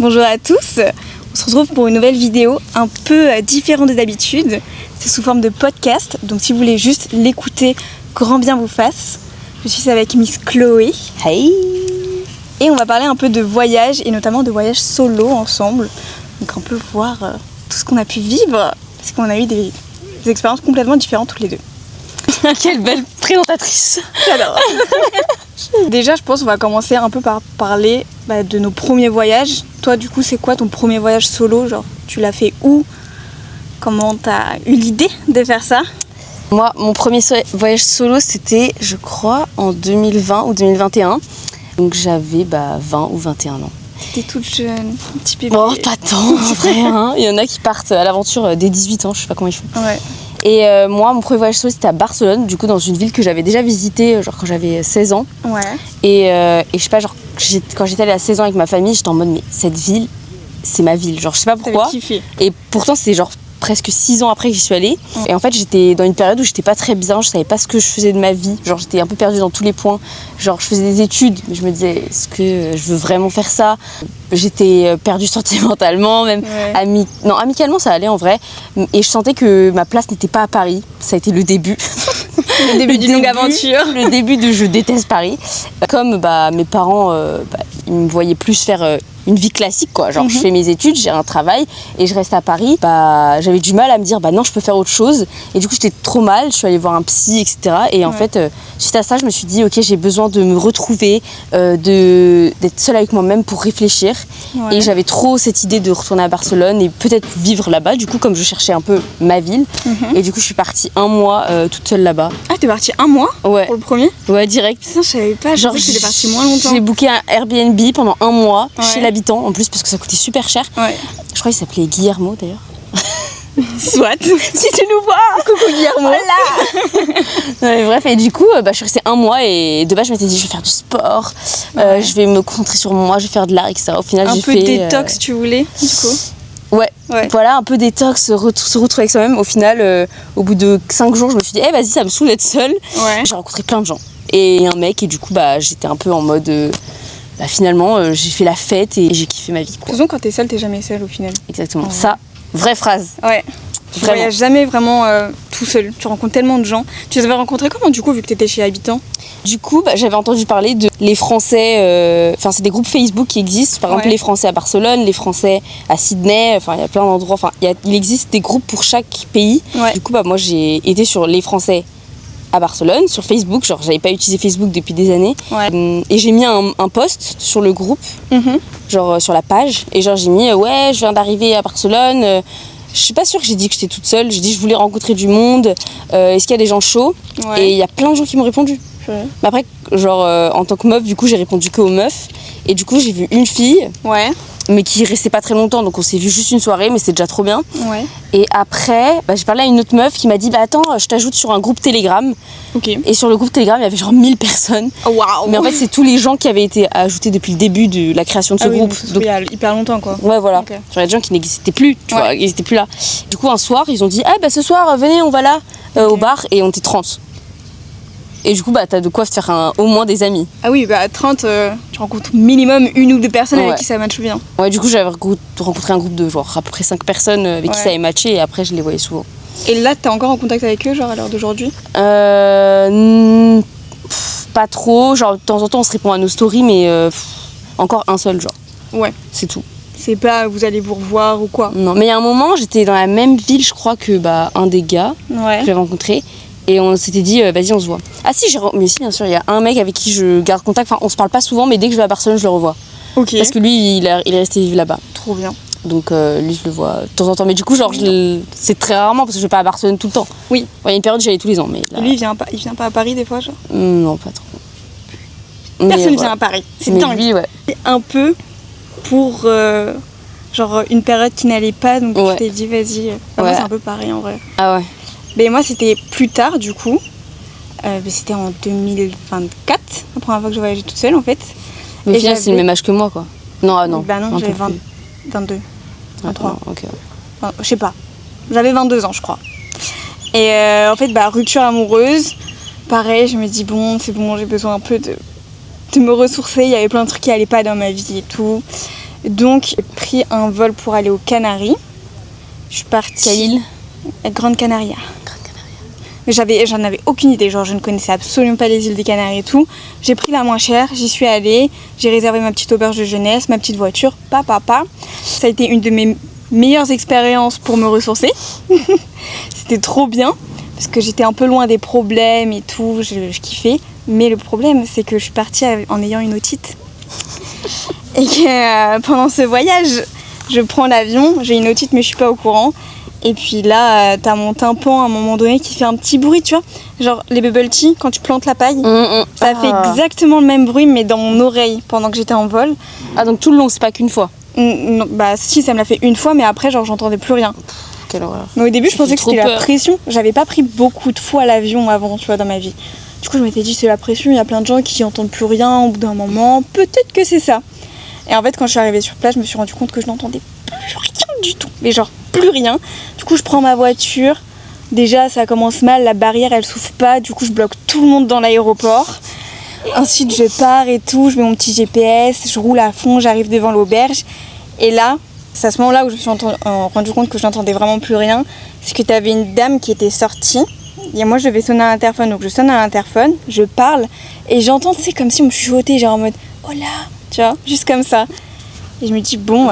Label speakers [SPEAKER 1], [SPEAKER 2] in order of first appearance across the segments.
[SPEAKER 1] Bonjour à tous, on se retrouve pour une nouvelle vidéo un peu différente des habitudes. C'est sous forme de podcast, donc si vous voulez juste l'écouter, grand bien vous fasse. Je suis avec Miss Chloé.
[SPEAKER 2] Hey.
[SPEAKER 1] Et on va parler un peu de voyage et notamment de voyage solo ensemble. Donc un peu voir tout ce qu'on a pu vivre, parce qu'on a eu des expériences complètement différentes toutes les deux.
[SPEAKER 2] Quelle belle présentatrice.
[SPEAKER 1] J'adore. Déjà, je pense qu'on va commencer un peu par parler de nos premiers voyages. Toi, du coup, c'est quoi ton premier voyage solo? Genre, tu l'as fait où? Comment t'as eu l'idée de faire ça?
[SPEAKER 2] Moi, mon premier voyage solo, c'était, je crois, en 2020 ou 2021. Donc j'avais 20 ou 21 ans.
[SPEAKER 1] T'étais toute jeune, un petit bébé.
[SPEAKER 2] Oh, pas tant, en vrai. Hein. Il y en a qui partent à l'aventure dès 18 ans, je sais pas comment ils font.
[SPEAKER 1] Ouais.
[SPEAKER 2] Et moi, mon premier voyage solo, c'était à Barcelone, du coup, dans une ville que j'avais déjà visitée, genre quand j'avais 16 ans.
[SPEAKER 1] Ouais.
[SPEAKER 2] Et je sais pas, genre, quand j'étais allée à 16 ans avec ma famille, j'étais en mode, mais cette ville, c'est ma ville. Genre, je sais pas pourquoi.
[SPEAKER 1] T'avais kiffé.
[SPEAKER 2] Et pourtant, c'est genre presque 6 ans après que j'y suis allée. Et en fait, j'étais dans une période où j'étais pas très bien, je savais pas ce que je faisais de ma vie. Genre, j'étais un peu perdue dans tous les points. Genre, je faisais des études, mais je me disais, est-ce que je veux vraiment faire ça? J'étais perdue sentimentalement, même.
[SPEAKER 1] Ouais.
[SPEAKER 2] Non, amicalement, ça allait en vrai. Et je sentais que ma place n'était pas à Paris. Ça a été le début.
[SPEAKER 1] Le début d'une longue aventure.
[SPEAKER 2] Le début de je déteste Paris. Comme mes parents, ils me voyaient plus faire une vie classique, quoi. Genre, je fais mes études, j'ai un travail et je reste à Paris. J'avais du mal à me dire, non, je peux faire autre chose. Et du coup, j'étais trop mal. Je suis allée voir un psy, etc. Et en fait, suite à ça, je me suis dit, ok, j'ai besoin de me retrouver, d'être seule avec moi-même pour réfléchir. Ouais. Et j'avais trop cette idée de retourner à Barcelone et peut-être vivre là-bas. Du coup, comme je cherchais un peu ma ville. Et du coup, je suis partie un mois toute seule là-bas.
[SPEAKER 1] Ah, t'es partie un mois?
[SPEAKER 2] Ouais.
[SPEAKER 1] Pour le premier?
[SPEAKER 2] Ouais, direct.
[SPEAKER 1] Putain, je savais pas.
[SPEAKER 2] Genre,
[SPEAKER 1] j'étais partie moins longtemps.
[SPEAKER 2] J'ai booké un Airbnb pendant un mois chez l'habitant en plus parce que ça coûtait super cher.
[SPEAKER 1] Ouais.
[SPEAKER 2] Je crois qu'il s'appelait Guillermo d'ailleurs.
[SPEAKER 1] Soit. Si tu nous vois, coucou Guillermo.
[SPEAKER 2] Ouais, bref, et du coup, je suis restée un mois et de base, je m'étais dit, je vais faire du sport, je vais me concentrer sur moi, je vais faire de l'art, etc. Au final, j'ai fait.
[SPEAKER 1] Un peu détox, tu voulais, du coup.
[SPEAKER 2] Ouais, voilà, un peu détox, se retrouver avec soi-même. Au final, au bout de 5 jours, je me suis dit, vas-y, ça me saoule d'être seule. Ouais. J'ai rencontré plein de gens et un mec, et du coup, j'étais un peu en mode. Finalement, j'ai fait la fête et j'ai kiffé ma vie.
[SPEAKER 1] De toute façon, quand t'es seule, t'es jamais seule au final.
[SPEAKER 2] Exactement. Ouais. Ça, vraie phrase.
[SPEAKER 1] Ouais. Tu voyages jamais vraiment tout seul. Tu rencontres tellement de gens. Tu les avais rencontrés comment du coup, vu que t'étais chez Habitant?
[SPEAKER 2] Du coup, j'avais entendu parler de les Français. Enfin, c'est des groupes Facebook qui existent. Par exemple, les Français à Barcelone, les Français à Sydney. Enfin, il y a plein d'endroits. Enfin, il existe des groupes pour chaque pays. Ouais. Du coup, moi, j'ai été sur les Français à Barcelone, sur Facebook. Genre, j'avais pas utilisé Facebook depuis des années. Ouais. Et j'ai mis un post sur le groupe, genre sur la page. Et genre, j'ai mis je viens d'arriver à Barcelone. Je suis pas sûre que j'ai dit que j'étais toute seule. J'ai dit que je voulais rencontrer du monde. Est-ce qu'il y a des gens chauds? Et il y a plein de gens qui m'ont répondu. Mais après, genre, en tant que meuf, du coup, j'ai répondu qu'aux meufs. Et du coup, j'ai vu une fille. Ouais. Mais qui restait pas très longtemps, donc on s'est vu juste une soirée, mais c'est déjà trop bien. Ouais. Et après, j'ai parlé à une autre meuf qui m'a dit attends, je t'ajoute sur un groupe Telegram. Ok. Et sur le groupe Telegram, il y avait genre 1000 personnes. Waouh. Mais en fait, c'est tous les gens qui avaient été ajoutés depuis le début de la création de ce groupe.
[SPEAKER 1] Donc il y a hyper longtemps, quoi.
[SPEAKER 2] Ouais, voilà. Okay. Genre, il y a des gens qui n'existaient plus, tu vois, ils étaient plus là. Du coup, un soir, ils ont dit ce soir, venez, on va là, au bar, et on était 30. Et du coup, t'as de quoi te faire au moins des amis.
[SPEAKER 1] Ah oui, à 30, tu rencontres minimum une ou deux personnes avec qui ça matche bien.
[SPEAKER 2] Ouais, du coup, j'avais rencontré un groupe de genre à peu près 5 personnes avec qui ça avait matché et après, je les voyais souvent.
[SPEAKER 1] Et là, t'es encore en contact avec eux, genre à l'heure d'aujourd'hui?
[SPEAKER 2] Pas trop. Genre, de temps en temps, on se répond à nos stories, mais encore un seul, genre. Ouais. C'est tout.
[SPEAKER 1] C'est pas vous allez vous revoir ou quoi?
[SPEAKER 2] Non, mais il y a un moment, j'étais dans la même ville, je crois, que un des gars que j'avais rencontré. Et on s'était dit, vas-y, on se voit. Ah si, mais si, bien sûr, il y a un mec avec qui je garde contact. Enfin, on se parle pas souvent, mais dès que je vais à Barcelone, je le revois. Ok. Parce que lui, il est resté vivre là-bas.
[SPEAKER 1] Trop bien.
[SPEAKER 2] Donc lui, je le vois de temps en temps. Mais du coup, genre, c'est très rarement parce que je vais pas à Barcelone tout le temps. Oui. Il y a une période où j'y allais tous les ans. Mais là...
[SPEAKER 1] Lui, il vient pas à Paris des fois, genre?
[SPEAKER 2] Non, pas trop.
[SPEAKER 1] Personne vient à Paris. C'est dingue.
[SPEAKER 2] Lui,
[SPEAKER 1] un peu pour genre une période qui n'allait pas. Donc tu t'es dit, vas-y. Moi, c'est un peu pareil en vrai. Ah ouais. Mais moi, c'était plus tard, du coup. C'était en 2024, la première fois que je voyageais toute seule, en fait.
[SPEAKER 2] Mais au final, c'est le même âge que moi, quoi. Non, non.
[SPEAKER 1] Bah non, j'avais 22, 23.
[SPEAKER 2] Ah, ok.
[SPEAKER 1] Enfin, je sais pas. J'avais 22 ans, je crois. Et en fait, rupture amoureuse. Pareil, je me dis, c'est bon, j'ai besoin un peu de me ressourcer. Il y avait plein de trucs qui allaient pas dans ma vie et tout. Donc j'ai pris un vol pour aller aux Canaries. Je suis partie...
[SPEAKER 2] Quelle île ?
[SPEAKER 1] Grande Canaria. Mais j'en avais aucune idée, genre je ne connaissais absolument pas les îles des Canaries et tout. J'ai pris la moins chère, j'y suis allée, j'ai réservé ma petite auberge de jeunesse, ma petite voiture, papa. Ça a été une de mes meilleures expériences pour me ressourcer. C'était trop bien, parce que j'étais un peu loin des problèmes et tout, je kiffais. Mais le problème, c'est que je suis partie en ayant une otite. Et que pendant ce voyage, je prends l'avion, j'ai une otite mais je suis pas au courant. Et puis là, t'as mon tympan à un moment donné qui fait un petit bruit, tu vois. Genre les bubble tea, quand tu plantes la paille, ça fait exactement le même bruit, mais dans mon oreille pendant que j'étais en vol.
[SPEAKER 2] Ah, donc tout le long, c'est pas qu'une fois ?
[SPEAKER 1] Non, bah si, ça me l'a fait une fois, mais après, genre j'entendais plus rien.
[SPEAKER 2] Quelle horreur.
[SPEAKER 1] Mais au début, je pensais que c'était la pression. J'avais pas pris beaucoup de fois l'avion avant, tu vois, dans ma vie. Du coup, je m'étais dit, c'est la pression, il y a plein de gens qui entendent plus rien au bout d'un moment. Peut-être que c'est ça. Et en fait, quand je suis arrivée sur place, je me suis rendu compte que je n'entendais plus rien du tout. Mais genre, plus rien. Du coup, je prends ma voiture. Déjà, ça commence mal, la barrière, elle s'ouvre pas. Du coup, je bloque tout le monde dans l'aéroport. Ensuite, je pars et tout. Je mets mon petit GPS, je roule à fond, j'arrive devant l'auberge. Et là, c'est à ce moment-là où je me suis rendu compte que je n'entendais vraiment plus rien. C'est que tu avais une dame qui était sortie. Et moi, je devais sonner à l'interphone. Donc, je sonne à l'interphone, je parle. Et j'entends, tu sais, comme si on me chuchotait, genre en mode « Oh là !» Tu vois, juste comme ça. Et je me dis, bon,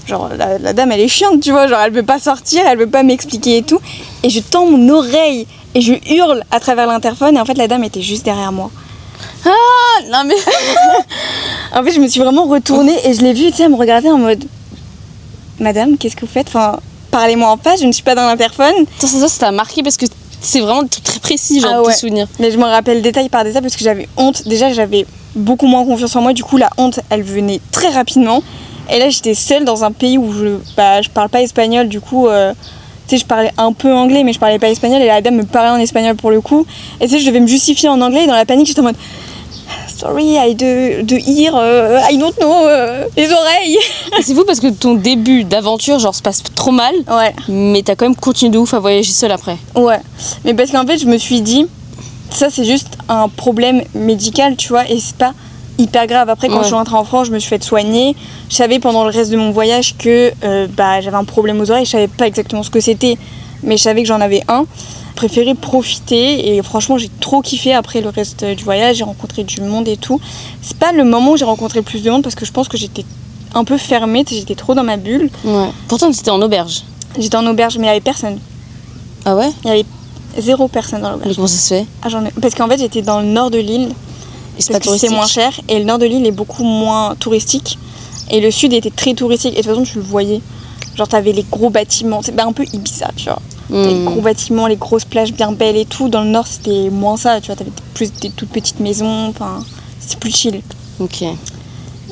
[SPEAKER 1] genre la dame elle est chiante, tu vois, genre elle veut pas sortir, elle veut pas m'expliquer et tout. Et je tends mon oreille et je hurle à travers l'interphone et en fait la dame était juste derrière moi.
[SPEAKER 2] Ah non mais...
[SPEAKER 1] En fait je me suis vraiment retournée et je l'ai vue, tu sais, elle me regardait en mode Madame, qu'est-ce que vous faites ? Enfin, parlez-moi en face, je ne suis pas dans l'interphone.
[SPEAKER 2] Ça t'a marqué parce que c'est vraiment très précis, genre tes souvenirs.
[SPEAKER 1] Mais je me rappelle détail par détail parce que j'avais honte. Déjà j'avais beaucoup moins confiance en moi, du coup la honte elle venait très rapidement. Et là j'étais seule dans un pays où je parle pas espagnol, du coup tu sais je parlais un peu anglais mais je parlais pas espagnol et la dame me parlait en espagnol pour le coup. Et tu sais je devais me justifier en anglais et dans la panique j'étais en mode sorry, I don't know, les oreilles.
[SPEAKER 2] C'est fou parce que ton début d'aventure genre se passe trop mal, mais t'as quand même continué de ouf à voyager seule après.
[SPEAKER 1] Ouais, mais parce qu'en fait je me suis dit ça c'est juste un problème médical, tu vois, et c'est pas hyper grave. Après quand je suis rentrée en France, je me suis fait soigner. Je savais pendant le reste de mon voyage que j'avais un problème aux oreilles. Je savais pas exactement ce que c'était, mais je savais que j'en avais un. J'ai préféré profiter et franchement j'ai trop kiffé après le reste du voyage. J'ai rencontré du monde et tout. C'est pas le moment où j'ai rencontré le plus de monde parce que je pense que j'étais un peu fermée, j'étais trop dans ma bulle.
[SPEAKER 2] Ouais. Pourtant c'était en auberge.
[SPEAKER 1] J'étais en auberge mais il y avait personne.
[SPEAKER 2] Ah ouais ?
[SPEAKER 1] Il y avait 0 personne dans l'auberge.
[SPEAKER 2] Mais comment ça se fait ?
[SPEAKER 1] Parce qu'en fait j'étais dans le nord de l'île.
[SPEAKER 2] Et c'est pas touristique.
[SPEAKER 1] C'est moins cher et le nord de l'île est beaucoup moins touristique et le sud était très touristique et de toute façon tu le voyais, genre t'avais les gros bâtiments, c'est un peu Ibiza, tu vois, les gros bâtiments, les grosses plages bien belles et tout. Dans le nord c'était moins ça, tu vois, t'avais plus des toutes petites maisons, enfin c'était plus chill.
[SPEAKER 2] Ok.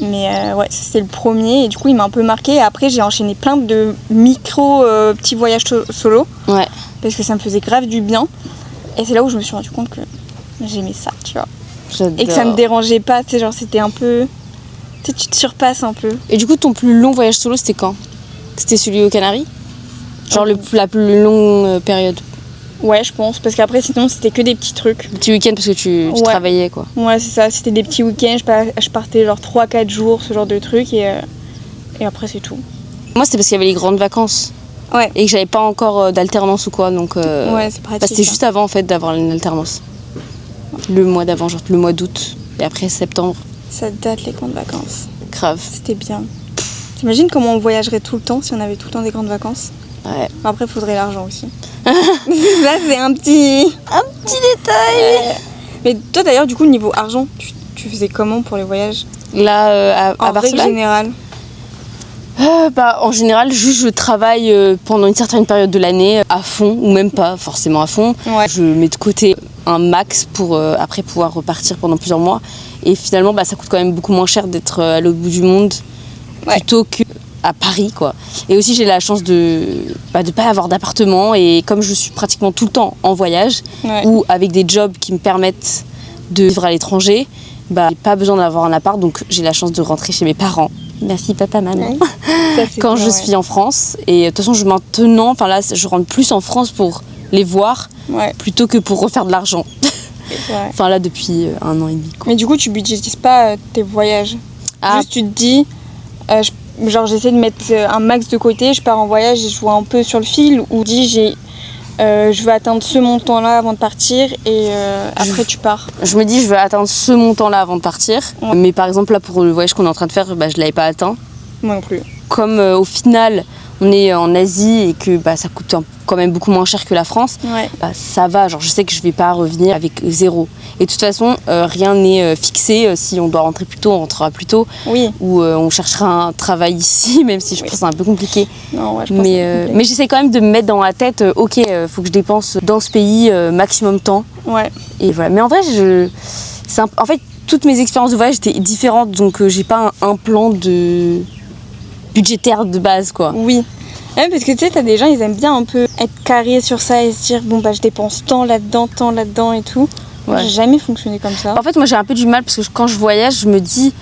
[SPEAKER 1] Mais ouais, c'était le premier et du coup il m'a un peu marqué et après j'ai enchaîné plein de micro petits voyages solo, parce que ça me faisait grave du bien et c'est là où je me suis rendu compte que j'aimais ça, tu vois.
[SPEAKER 2] J'adore.
[SPEAKER 1] Et que ça me dérangeait pas, tu sais, genre c'était un peu... Tu sais, tu te surpasses un peu.
[SPEAKER 2] Et du coup, ton plus long voyage solo, c'était quand ? C'était celui aux Canaries ? Genre la plus longue période ?
[SPEAKER 1] Ouais, je pense, parce qu'après, sinon, c'était que des petits trucs.
[SPEAKER 2] Des petits week-ends parce que tu travaillais, quoi.
[SPEAKER 1] Ouais, c'est ça, c'était des petits week-ends, je partais genre 3-4 jours, ce genre de trucs, et après, c'est tout.
[SPEAKER 2] Moi, c'était parce qu'il y avait les grandes vacances.
[SPEAKER 1] Ouais.
[SPEAKER 2] Et que j'avais pas encore d'alternance ou quoi, donc...
[SPEAKER 1] ouais, c'est pratique.
[SPEAKER 2] C'était juste avant, en fait, d'avoir une alternance. Le mois d'avant, genre le mois d'août, et après septembre. Ça
[SPEAKER 1] date les grandes vacances.
[SPEAKER 2] Grave.
[SPEAKER 1] C'était bien. T'imagines comment on voyagerait tout le temps si on avait tout le temps des grandes vacances ?
[SPEAKER 2] Ouais.
[SPEAKER 1] Après, il faudrait l'argent aussi. Ça, c'est un petit détail. Mais toi, d'ailleurs, du coup, niveau argent, tu faisais comment pour les voyages ?
[SPEAKER 2] Là, à Barcelone ?
[SPEAKER 1] En règle générale.
[SPEAKER 2] En général, juste je travaille pendant une certaine période de l'année à fond, ou même pas forcément à fond. Ouais. Je mets de côté un max pour après pouvoir repartir pendant plusieurs mois. Et finalement, ça coûte quand même beaucoup moins cher d'être à l'autre bout du monde plutôt qu'à Paris, quoi. Et aussi, j'ai la chance de pas avoir d'appartement. Et comme je suis pratiquement tout le temps en voyage ou avec des jobs qui me permettent de vivre à l'étranger, j'ai pas besoin d'avoir un appart. Donc, j'ai la chance de rentrer chez mes parents. Merci papa, maman. Ça, quand je suis en France. Et de toute façon, je rentre plus en France pour les voir plutôt que pour refaire de l'argent. Enfin là, depuis 1 an et demi. Quoi.
[SPEAKER 1] Mais du coup, tu budgétises pas tes voyages. Juste, tu te dis, je genre j'essaie de mettre un max de côté, je pars en voyage et je vois un peu sur le fil où je veux atteindre ce montant-là avant de partir et après tu pars.
[SPEAKER 2] Je me dis je veux atteindre ce montant-là avant de partir, mais par exemple là pour le voyage qu'on est en train de faire, je l'avais pas atteint.
[SPEAKER 1] Moi non plus.
[SPEAKER 2] Comme au final on est en Asie et que ça coûte quand même beaucoup moins cher que la France, ça va, genre je sais que je vais pas revenir avec 0. Et de toute façon, rien n'est fixé. Si on doit rentrer plus tôt, on rentrera plus tôt.
[SPEAKER 1] Oui.
[SPEAKER 2] Ou on cherchera un travail ici, même si je pense que c'est un peu compliqué.
[SPEAKER 1] Non, je pense
[SPEAKER 2] mais j'essaie quand même de me mettre dans la tête, ok, faut que je dépense dans ce pays maximum temps.
[SPEAKER 1] Ouais.
[SPEAKER 2] Et voilà. Mais en vrai, en fait, toutes mes expériences de voyage étaient différentes, donc j'ai pas un plan de budgétaire de base, quoi.
[SPEAKER 1] Oui. Ouais, parce que tu sais, t'as des gens, ils aiment bien un peu être carrés sur ça et se dire, bon, je dépense tant là-dedans et tout. Ouais. J'ai jamais fonctionné comme ça.
[SPEAKER 2] En fait, moi, j'ai un peu du mal parce que quand je voyage, je me dis,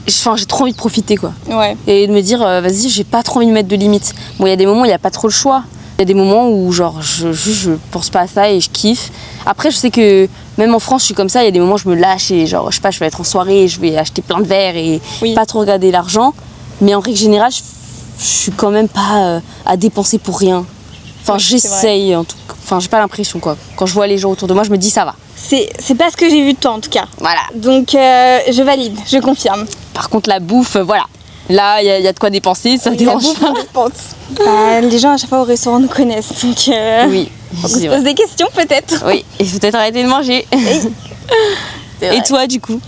[SPEAKER 2] j'ai trop envie de profiter, quoi.
[SPEAKER 1] Ouais.
[SPEAKER 2] Et de me dire, vas-y, j'ai pas trop envie de mettre de limites. Bon, il y a des moments où il n'y a pas trop le choix. Il y a des moments où, genre, je pense pas à ça et je kiffe. Après, je sais que même en France, je suis comme ça. Il y a des moments où je me lâche et, genre, je sais pas, je vais être en soirée, je vais acheter plein de verres et pas trop regarder l'argent. Mais en règle générale, je suis quand même pas à dépenser pour rien. Enfin, j'essaye en tout cas. Enfin, j'ai pas l'impression, quoi. Quand je vois les gens autour de moi, je me dis ça va.
[SPEAKER 1] C'est pas ce que j'ai vu de toi en tout cas.
[SPEAKER 2] Voilà.
[SPEAKER 1] Donc je valide, je confirme.
[SPEAKER 2] Par contre, la bouffe, voilà. Là, il y a de quoi dépenser, ça dérange pas.
[SPEAKER 1] Les gens à chaque fois au restaurant nous connaissent, donc
[SPEAKER 2] oui,
[SPEAKER 1] on se pose des questions peut-être.
[SPEAKER 2] Oui, et peut-être arrêter de manger. Et toi, du coup?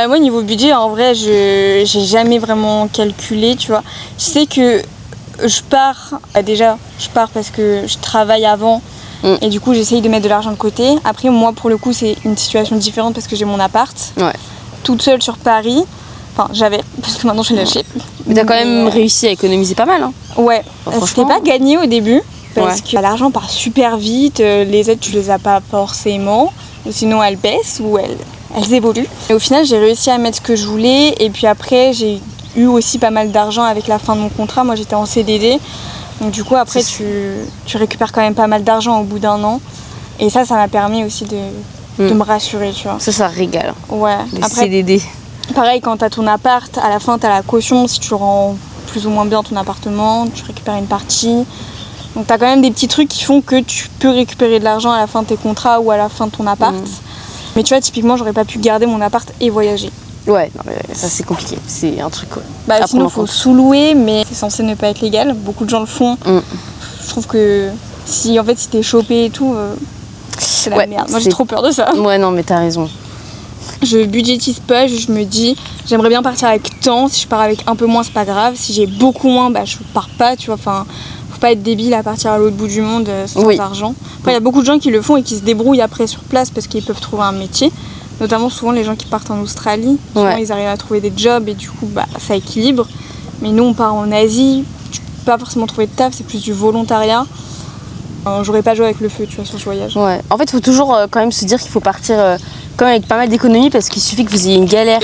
[SPEAKER 1] Moi, niveau budget, en vrai, j'ai jamais vraiment calculé, tu vois. Je sais que je pars parce que je travaille avant et du coup, j'essaye de mettre de l'argent de côté. Après, moi, pour le coup, c'est une situation différente parce que j'ai mon appart, toute seule sur Paris. Enfin, j'avais, parce que maintenant, je l'ai lâché.
[SPEAKER 2] Mais t'as quand même réussi à économiser pas mal, hein.
[SPEAKER 1] Ouais, c'était pas gagné au début parce que l'argent part super vite, les aides, tu les as pas forcément, sinon elles baissent ou elles évoluent. Et au final, j'ai réussi à mettre ce que je voulais. Et puis après, j'ai eu aussi pas mal d'argent avec la fin de mon contrat. Moi, j'étais en CDD. Donc du coup, après, tu récupères quand même pas mal d'argent au bout d'1 an. Et ça m'a permis aussi de me rassurer, tu vois.
[SPEAKER 2] Ça régale.
[SPEAKER 1] Ouais.
[SPEAKER 2] Les
[SPEAKER 1] après,
[SPEAKER 2] CDD.
[SPEAKER 1] Pareil, quand t'as ton appart, à la fin, t'as la caution. Si tu rends plus ou moins bien ton appartement, tu récupères une partie. Donc t'as quand même des petits trucs qui font que tu peux récupérer de l'argent à la fin de tes contrats ou à la fin de ton appart. Mais tu vois, typiquement, j'aurais pas pu garder mon appart et voyager.
[SPEAKER 2] Ouais, non, mais ça c'est compliqué. C'est un truc,
[SPEAKER 1] sinon, il faut sous-louer, mais c'est censé ne pas être légal. Beaucoup de gens le font. Je trouve que si t'es chopé et tout, c'est la merde. Moi, j'ai trop peur de ça.
[SPEAKER 2] Ouais, non, mais t'as raison.
[SPEAKER 1] Je budgétise pas, je me dis, j'aimerais bien partir avec tant. Si je pars avec un peu moins, c'est pas grave. Si j'ai beaucoup moins, je pars pas, tu vois. Enfin, faut pas être débile à partir à l'autre bout du monde sans argent. Après, il y a beaucoup de gens qui le font et qui se débrouillent après sur place parce qu'ils peuvent trouver un métier. Notamment souvent les gens qui partent en Australie, souvent ils arrivent à trouver des jobs et du coup ça équilibre. Mais nous on part en Asie, tu peux pas forcément trouver de taf, c'est plus du volontariat. J'aurais pas joué avec le feu, tu vois, sur ce voyage.
[SPEAKER 2] Ouais. En fait, il faut toujours quand même se dire qu'il faut partir quand même avec pas mal d'économies parce qu'il suffit que vous ayez une galère.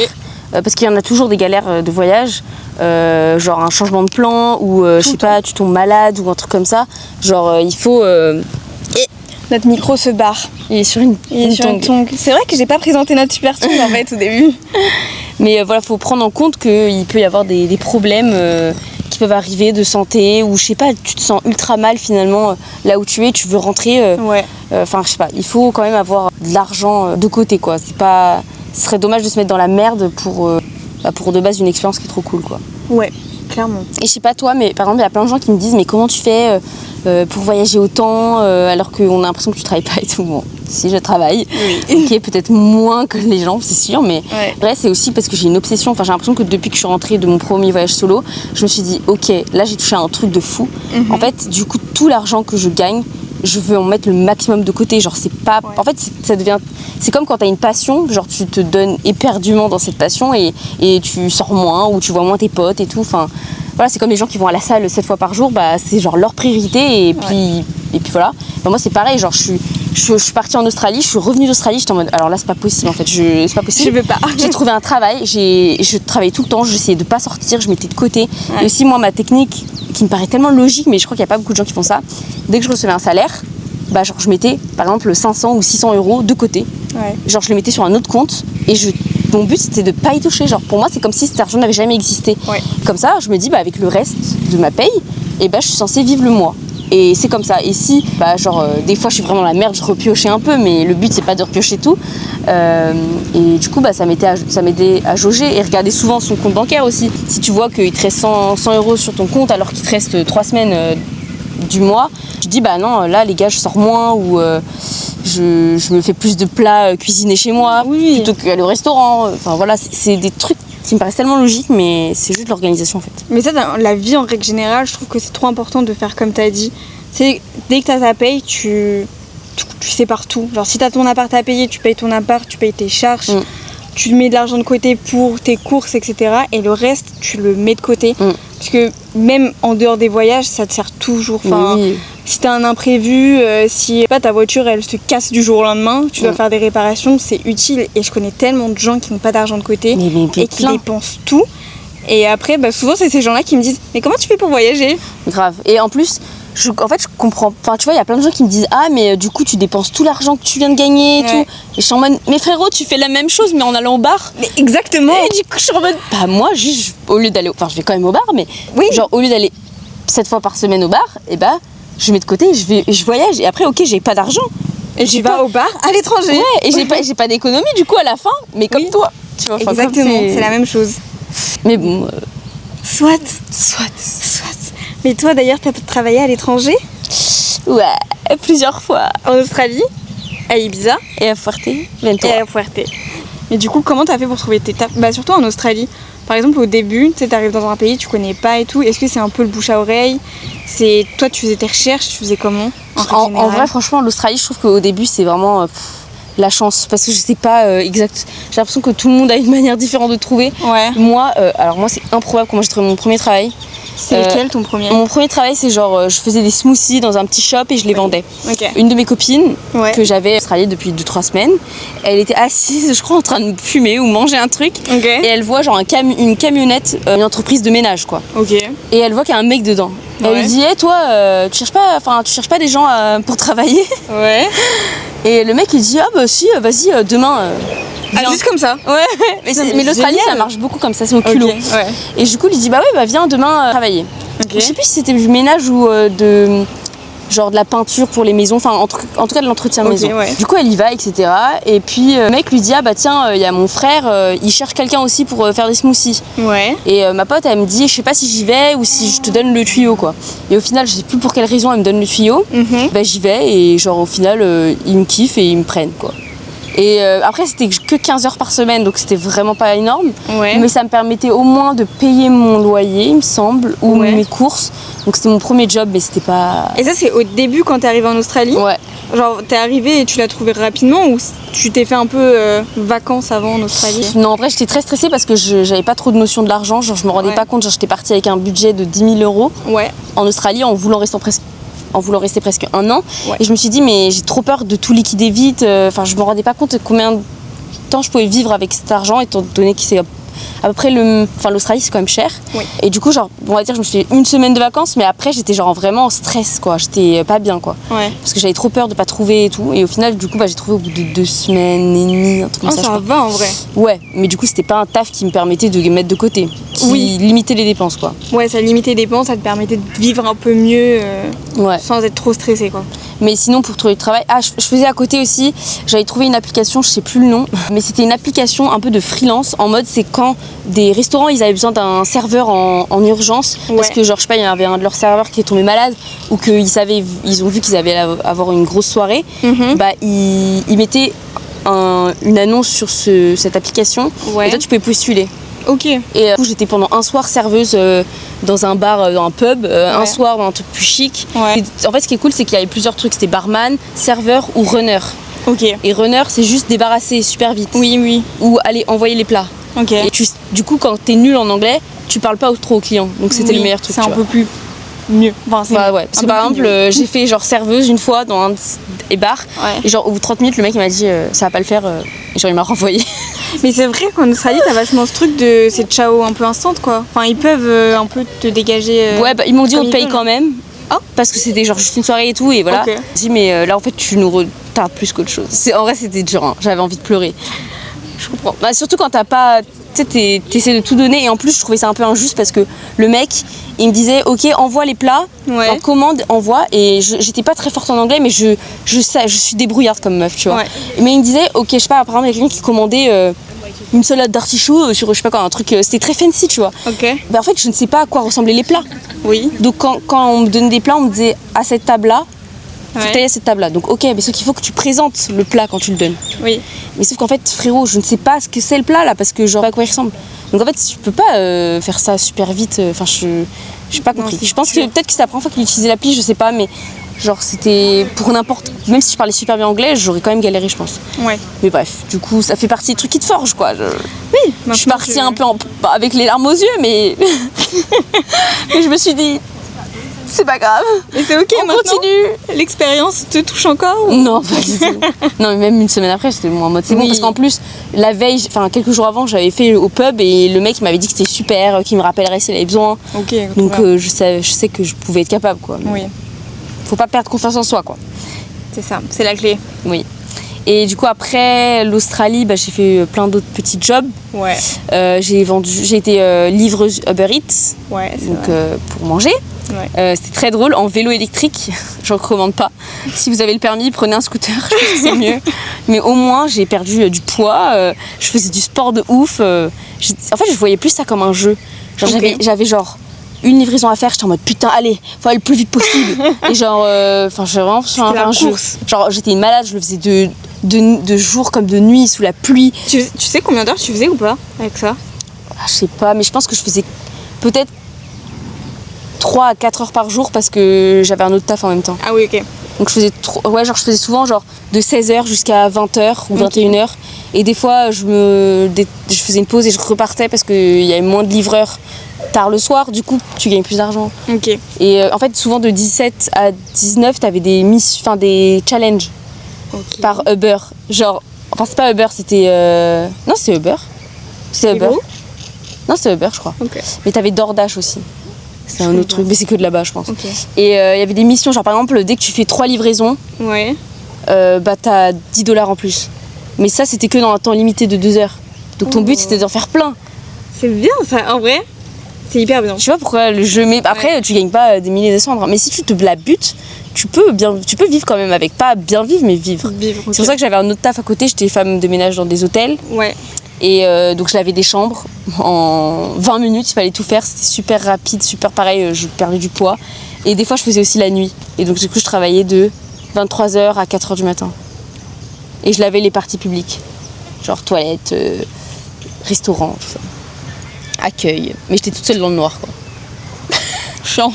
[SPEAKER 2] Parce qu'il y en a toujours des galères de voyage, genre un changement de plan ou je sais pas, tu tombes malade ou un truc comme ça. Genre il faut.
[SPEAKER 1] Notre micro se barre.
[SPEAKER 2] Il est sur une tongue.
[SPEAKER 1] C'est vrai que j'ai pas présenté notre super tongue en fait au début.
[SPEAKER 2] Mais voilà, faut prendre en compte qu'il peut y avoir des problèmes qui peuvent arriver de santé ou je sais pas, tu te sens ultra mal finalement là où tu es, tu veux rentrer. Enfin, je sais pas, il faut quand même avoir de l'argent de côté, quoi. Ce serait dommage de se mettre dans la merde pour de base une expérience qui est trop cool, quoi.
[SPEAKER 1] Ouais, clairement.
[SPEAKER 2] Et je sais pas toi, mais par exemple, il y a plein de gens qui me disent mais comment tu fais pour voyager autant alors qu'on a l'impression que tu travailles pas et tout. Bon, si je travaille, ok, peut-être moins que les gens, c'est sûr, mais vrai, c'est aussi parce que j'ai une obsession. Enfin, j'ai l'impression que depuis que je suis rentrée de mon premier voyage solo, je me suis dit ok, là j'ai touché à un truc de fou. En fait, du coup, tout l'argent que je gagne, je veux en mettre le maximum de côté. Genre, c'est pas. En fait, ça devient. C'est comme quand t'as une passion, genre tu te donnes éperdument dans cette passion et tu sors moins ou tu vois moins tes potes et tout. Enfin, voilà, c'est comme les gens qui vont à la salle 7 fois par jour, c'est genre leur priorité et puis voilà. Moi, c'est pareil, genre je suis partie en Australie, je suis revenue d'Australie, j'étais en mode alors là c'est pas possible en fait, c'est pas possible.
[SPEAKER 1] Je veux pas.
[SPEAKER 2] J'ai trouvé un travail, je travaillais tout le temps, j'essayais de pas sortir, je mettais de côté. Et aussi moi ma technique qui me paraît tellement logique, mais je crois qu'il y a pas beaucoup de gens qui font ça. Dès que je recevais un salaire, genre je mettais par exemple 500 ou 600 € de côté. Genre je les mettais sur un autre compte et je mon but c'était de pas y toucher. Genre pour moi c'est comme si cet argent n'avait jamais existé. Comme ça je me dis avec le reste de ma paye, je suis censée vivre le mois. Et c'est comme ça. Et si, des fois je suis vraiment dans la merde, je repiochais un peu, mais le but c'est pas de repiocher tout. Et du coup, ça m'aidait à jauger et regarder souvent son compte bancaire aussi. Si tu vois qu'il te reste 100 € sur ton compte alors qu'il te reste 3 semaines du mois, tu te dis non, là les gars, je sors moins ou je me fais plus de plats cuisinés chez moi plutôt qu'aller au restaurant. Enfin voilà, c'est des trucs qui me paraissent tellement logiques, mais c'est juste l'organisation en fait.
[SPEAKER 1] Mais ça, dans la vie en règle générale, je trouve que c'est trop important de faire comme t'as dit. C'est dès que t'as ta paye, tu sépares tout. Genre si t'as ton appart à payer, tu payes ton appart, tu payes tes charges, tu mets de l'argent de côté pour tes courses, etc. Et le reste, tu le mets de côté. Parce que même en dehors des voyages, ça te sert toujours. Si t'as un imprévu, si ta voiture elle se casse du jour au lendemain, tu dois faire des réparations, c'est utile. Et je connais tellement de gens qui n'ont pas d'argent de côté et qui dépensent tout. Et après, souvent c'est ces gens-là qui me disent « Mais comment tu fais pour voyager ?»
[SPEAKER 2] Grave. Et en plus, je comprends. Enfin, tu vois, il y a plein de gens qui me disent « Ah, mais du coup, tu dépenses tout l'argent que tu viens de gagner et tout. » Et je suis en mode « Mais frérot, tu fais la même chose, mais en allant au bar. »
[SPEAKER 1] Mais exactement.
[SPEAKER 2] Et du coup, je suis en mode « Moi, juste, au lieu d'aller... Enfin, je vais quand même au bar, mais genre, au lieu d'aller 7 fois par semaine au bar, je mets de côté et je voyage. Et après, ok, j'ai pas d'argent.
[SPEAKER 1] Et j'ai pas au bar à l'étranger.
[SPEAKER 2] Ouais, et j'ai pas d'économie, du coup, à la fin, mais comme toi. Tu vois,
[SPEAKER 1] exactement, c'est la même chose.
[SPEAKER 2] Mais bon...
[SPEAKER 1] Soit. Mais toi d'ailleurs, t'as travaillé à l'étranger ?
[SPEAKER 2] Ouais, plusieurs fois.
[SPEAKER 1] En Australie, à Ibiza
[SPEAKER 2] et à Fuerteventura.
[SPEAKER 1] Et à Fuerte. Mais du coup, comment t'as fait pour trouver tes tafs ? Surtout en Australie. Par exemple, au début, tu sais, t'arrives dans un pays, tu connais pas et tout. Est-ce que c'est un peu le bouche à oreille ? Toi, tu faisais tes recherches, tu faisais comment ?
[SPEAKER 2] En vrai, franchement, l'Australie, je trouve qu'au début, c'est vraiment... la chance, parce que je sais pas exact. J'ai l'impression que tout le monde a une manière différente de trouver. Moi c'est improbable comment j'ai trouvé mon premier travail.
[SPEAKER 1] C'est lequel ton premier ?
[SPEAKER 2] Mon premier travail, c'est genre je faisais des smoothies dans un petit shop et je les vendais. Une de mes copines que j'avais en Australie depuis 2-3 semaines, elle était assise, je crois, en train de fumer ou manger un truc, et elle voit genre une camionnette, une entreprise de ménage quoi. Et elle voit qu'il y a un mec dedans. Elle lui dit hey, toi tu cherches pas des gens pour travailler ? Et le mec il dit si vas-y demain
[SPEAKER 1] juste comme ça.
[SPEAKER 2] Mais l'Australie ça marche beaucoup comme ça, c'est au culot. Et du coup il dit viens demain travailler. Je sais plus si c'était du ménage ou de la peinture pour les maisons, enfin en tout cas de l'entretien maison. Du coup elle y va, etc. Et puis le mec lui dit tiens il y a mon frère, il cherche quelqu'un aussi pour faire des smoothies. Et ma pote elle me dit je sais pas si j'y vais ou si je te donne le tuyau quoi. Et au final je sais plus pour quelle raison elle me donne le tuyau. J'y vais et genre au final ils me kiffent et ils me prennent quoi. Et après c'était que 15 heures par semaine, donc c'était vraiment pas énorme, mais ça me permettait au moins de payer mon loyer il me semble, ou mes courses, donc c'était mon premier job, mais c'était pas...
[SPEAKER 1] Et ça c'est au début quand t'es arrivée en Australie ? Genre t'es arrivée et tu l'as trouvé rapidement, ou tu t'es fait un peu vacances avant en Australie ?
[SPEAKER 2] Non, en vrai j'étais très stressée parce que j'avais pas trop de notion de l'argent, genre je me rendais pas compte, genre j'étais partie avec un budget de 10 000 € en Australie en voulant rester presque 1 an. Et je me suis dit mais j'ai trop peur de tout liquider vite. Je me rendais pas compte de combien de temps je pouvais vivre avec cet argent, étant donné que c'est à peu près l'Australie c'est quand même cher. Et du coup on va dire je me suis fait 1 semaine de vacances, mais après j'étais genre vraiment en stress quoi, j'étais pas bien quoi. Parce que j'avais trop peur de pas trouver et tout. Et au final du coup j'ai trouvé au bout de 2 semaines et demie, un truc comme ça.
[SPEAKER 1] Ça va en vrai.
[SPEAKER 2] Mais du coup c'était pas un taf qui me permettait de mettre de côté, qui limitait les dépenses quoi.
[SPEAKER 1] Ça limitait les dépenses, ça te permettait de vivre un peu mieux sans être trop stressé quoi.
[SPEAKER 2] Mais sinon pour trouver du travail, je faisais à côté aussi, j'avais trouvé une application, je sais plus le nom, mais c'était une application un peu de freelance, en mode c'est quand des restaurants ils avaient besoin d'un serveur en urgence, parce que genre je sais pas, il y avait un de leurs serveurs qui est tombé malade, ou ils ont vu qu'ils allaient avoir une grosse soirée, ils mettaient une annonce sur cette application, et toi tu pouvais postuler. Et du coup j'étais pendant un soir serveuse dans un bar, dans un pub, un soir dans un truc plus chic. Et, en fait ce qui est cool c'est qu'il y avait plusieurs trucs, c'était barman, serveur ou runner. Et runner c'est juste débarrasser super vite. Ou aller envoyer les plats. Et du coup quand t'es nul en anglais, tu parles pas trop aux clients, donc c'était le meilleur truc.
[SPEAKER 1] C'est un peu plus mieux.
[SPEAKER 2] Parce que par exemple j'ai fait genre serveuse une fois dans un bar, et genre au bout de 30 minutes le mec il m'a dit ça va pas le faire, et genre il m'a renvoyé.
[SPEAKER 1] Mais c'est vrai qu'en Australie t'as vachement ce truc de c'est ciao un peu instant quoi. Enfin ils peuvent un peu te dégager.
[SPEAKER 2] Ils m'ont dit on te paye quand même. Parce que c'était genre juste une soirée et tout, et voilà. J'ai dit mais là en fait tu nous retardes plus qu'autre chose. En vrai c'était dur, j'avais envie de pleurer. Je comprends. Bah, surtout quand t'as pas... Tu sais, t'essaies de tout donner. Et en plus, je trouvais ça un peu injuste parce que le mec, il me disait, ok, envoie les plats, en commande, envoie. Et j'étais pas très forte en anglais, mais je suis débrouillarde comme meuf, tu vois. Ouais. Mais il me disait, ok, je sais pas, par exemple, il y a quelqu'un qui commandait une salade d'artichaut sur, je sais pas quoi, un truc, c'était très fancy, tu vois.
[SPEAKER 1] Ok.
[SPEAKER 2] Bah, en fait, je ne sais pas à quoi ressemblaient les plats.
[SPEAKER 1] Oui.
[SPEAKER 2] Donc quand on me donnait des plats, on me disait, à cette table-là, faut tailler à cette table-là. Donc ok, mais sauf qu'il faut que tu présentes le plat quand tu le donnes.
[SPEAKER 1] Oui.
[SPEAKER 2] Mais sauf qu'en fait, frérot, je ne sais pas ce que c'est le plat là, parce que genre à quoi il ressemble. Donc en fait, je peux pas faire ça super vite. Enfin, j'ai pas compris. Je pense que peut-être que c'est la première fois qu'il utilisait l'appli, je sais pas, mais genre c'était pour n'importe. Même si je parlais super bien anglais, j'aurais quand même galéré, je pense.
[SPEAKER 1] Ouais.
[SPEAKER 2] Mais bref, du coup, ça fait partie des trucs qui te forgent, quoi.
[SPEAKER 1] Oui.
[SPEAKER 2] Je suis partie un peu avec les larmes aux yeux, mais mais je me suis dit. C'est pas grave.
[SPEAKER 1] Et c'est ok,
[SPEAKER 2] on
[SPEAKER 1] maintenant
[SPEAKER 2] continue.
[SPEAKER 1] L'expérience te touche encore ou...
[SPEAKER 2] Non, pas du tout. Non, mais même une semaine après, j'étais en mode c'est bon, parce qu'en plus, la veille, enfin quelques jours avant, j'avais fait au pub et le mec m'avait dit que c'était super, qu'il me rappellerait s'il avait besoin.
[SPEAKER 1] Ok.
[SPEAKER 2] Donc je sais que je pouvais être capable, quoi.
[SPEAKER 1] Oui.
[SPEAKER 2] Faut pas perdre confiance en soi, quoi.
[SPEAKER 1] C'est ça, c'est la clé.
[SPEAKER 2] Oui. Et du coup, après l'Australie, j'ai fait plein d'autres petits jobs.
[SPEAKER 1] Ouais.
[SPEAKER 2] J'ai été livreuse Uber Eats.
[SPEAKER 1] Ouais.
[SPEAKER 2] Donc pour manger.
[SPEAKER 1] Ouais.
[SPEAKER 2] C'était très drôle en vélo électrique, j'en recommande pas. Si vous avez le permis, prenez un scooter, je pense que c'est mieux. Mais au moins j'ai perdu du poids, je faisais du sport de ouf. En fait, je voyais plus ça comme un jeu. Genre, j'avais genre une livraison à faire, j'étais en mode putain, allez, faut aller le plus vite possible. Et genre, j'ai vraiment fait un jeu. Genre, j'étais une malade, je le faisais de jour comme de nuit, sous la pluie.
[SPEAKER 1] Tu sais combien d'heures tu faisais ou pas avec ça?
[SPEAKER 2] Je sais pas, mais je pense que je faisais peut-être 3 à 4 heures par jour parce que j'avais un autre taf en même temps.
[SPEAKER 1] Ah oui, ok.
[SPEAKER 2] Donc je faisais souvent genre de 16h jusqu'à 20h ou 21h. Et des fois je faisais une pause et je repartais parce qu'il y avait moins de livreurs tard le soir, du coup tu gagnes plus d'argent.
[SPEAKER 1] Ok.
[SPEAKER 2] Et en fait souvent de 17 à 19 t'avais des challenges par Uber. Genre, enfin c'est pas Uber, c'était... Non c'était Uber. C'était Uber. Non c'était Uber je crois.
[SPEAKER 1] Okay.
[SPEAKER 2] Mais t'avais DoorDash aussi. C'est un autre truc, mais c'est que de là-bas, je pense.
[SPEAKER 1] Okay.
[SPEAKER 2] Et il y avait des missions, genre par exemple, dès que tu fais 3 livraisons, t'as $10 en plus. Mais ça, c'était que dans un temps limité de 2 heures. Donc ton but, c'était d'en faire plein.
[SPEAKER 1] C'est bien ça, en vrai. C'est hyper bien.
[SPEAKER 2] Je sais pas pourquoi le jeu. Mais après, tu gagnes pas des milliers de cendres. Mais si tu te la butes, tu peux vivre quand même avec. Pas bien vivre, mais vivre.
[SPEAKER 1] Okay.
[SPEAKER 2] C'est pour ça que j'avais un autre taf à côté. J'étais femme de ménage dans des hôtels.
[SPEAKER 1] Ouais.
[SPEAKER 2] Et donc je lavais des chambres en 20 minutes, il fallait tout faire, c'était super rapide, super pareil, j'ai perdu du poids. Et des fois je faisais aussi la nuit. Et donc du coup je travaillais de 23h à 4h du matin. Et je lavais les parties publiques, genre toilettes, restaurants, tout ça. Accueil. Mais j'étais toute seule dans le noir, quoi. Chiant.